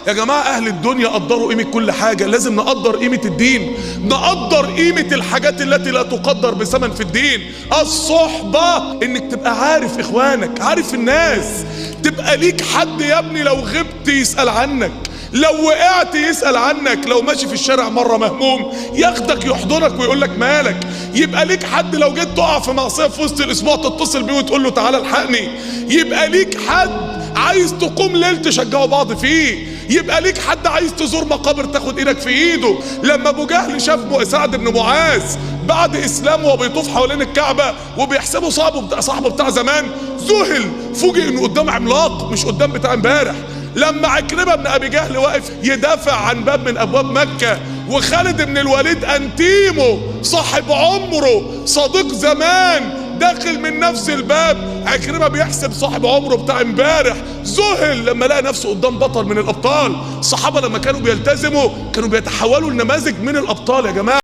يا جماعة أهل الدنيا قدروا قيمة كل حاجة، لازم نقدر قيمة الدين، نقدر قيمة الحاجات التي لا تقدر بثمن في الدين. الصحبة، إنك تبقى عارف إخوانك، عارف الناس، تبقى ليك حد يا ابني لو غبت يسأل عنك، لو وقعت يسأل عنك، لو ماشي في الشارع مرة مهموم ياخدك يحضنك ويقول لك مالك، يبقى ليك حد لو جيت تقع في معصية في وسط الأسبوع تتصل بيه وتقول له تعالى الحقني، يبقى ليك حد عايز تقوم ليل تشجعوا بعض فيه، يبقى ليك حد عايز تزور مقابر تاخد ايدك في ايده. لما ابو جهل شاف سعد بن معاذ بعد اسلامه وبيطوف حوالين الكعبة وبيحسبه صاحبه بتاع زمان، ذهل، فوجئ انه قدام عملاق مش قدام بتاع امبارح. لما عكرمة بن ابي جهل واقف يدافع عن باب من ابواب مكة، وخالد بن الوليد انتيمو صاحب عمره صديق زمان داخل من نفس الباب، عكرمة بيحسب صاحب عمره بتاع امبارح، ذهل لما لقى نفسه قدام بطل من الابطال. الصحابة لما كانوا بيلتزموا كانوا بيتحولوا لنماذج من الابطال يا جماعة.